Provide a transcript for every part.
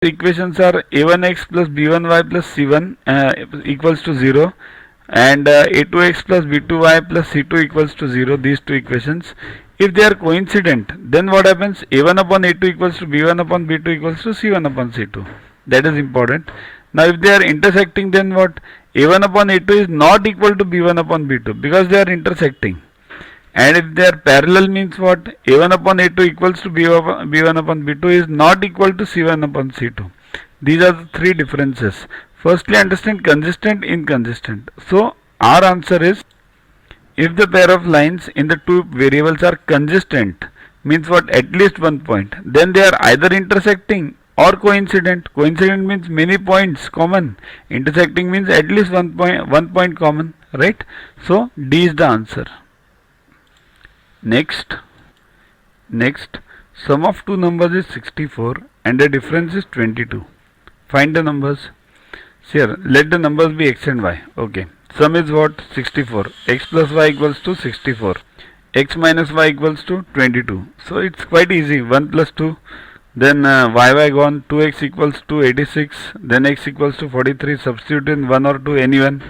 equations are a1x plus b1y plus c1 equals to 0, and a2x plus b2y plus c2 equals to 0, these two equations. If they are coincident, then what happens? A1 upon a2 equals to b1 upon b2 equals to c1 upon c2. That is important. Now if they are intersecting, then what? A1 upon a2 is not equal to b1 upon b2 because they are intersecting. And if they are parallel, means what? A1 upon A2 equals to B1 upon B2 is not equal to C1 upon C2. These are the three differences. Firstly, understand consistent, inconsistent. So our answer is, if the pair of lines in the two variables are consistent, means what? At least one point, then they are either intersecting or coincident. Coincident means many points common. Intersecting means at least one point common, right? So D is the answer. Next, sum of two numbers is 64 and the difference is 22. Find the numbers. Here, let the numbers be x and y. Okay. Sum is what? 64. X plus y equals to 64. X minus y equals to 22. So it's quite easy. 1 plus 2. Then y gone. 2x equals to 86. Then x equals to 43. Substitute in 1 or 2, anyone.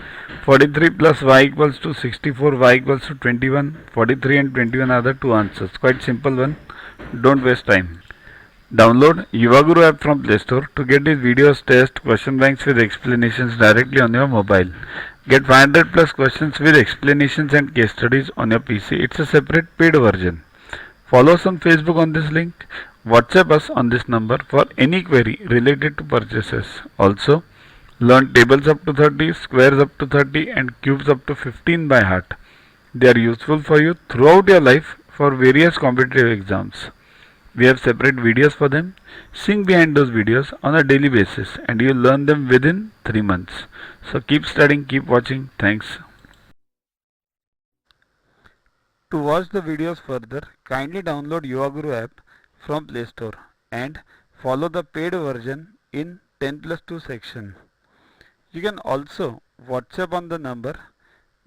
43 plus y equals to 64, y equals to 21. 43 and 21 are the two answers. Quite simple one. Don't waste time. Download Yuvaguru app from Play Store to get these videos, tests, question banks with explanations directly on your mobile. Get 500 plus questions with explanations and case studies on your PC. It's a separate paid version. Follow us on Facebook on this link. WhatsApp us on this number for any query related to purchases. Also, learn tables up to 30, squares up to 30 and cubes up to 15 by heart. They are useful for you throughout your life for various competitive exams. We have separate videos for them. Sing behind those videos on a daily basis and you will learn them within 3 months. So keep studying, keep watching. Thanks. To watch the videos further, kindly download Yuvaguru app from Play Store and follow the paid version in 10+2 section. You can also WhatsApp on the number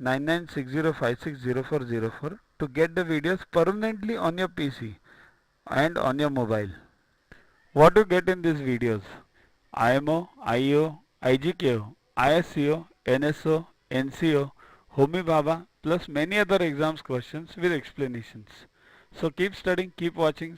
9960560404 to get the videos permanently on your PC and on your mobile. What to get in these videos? IMO, IO, IGKO, ISCO, NSO, NCO, Homi Bhabha plus many other exams questions with explanations. So keep studying, keep watching.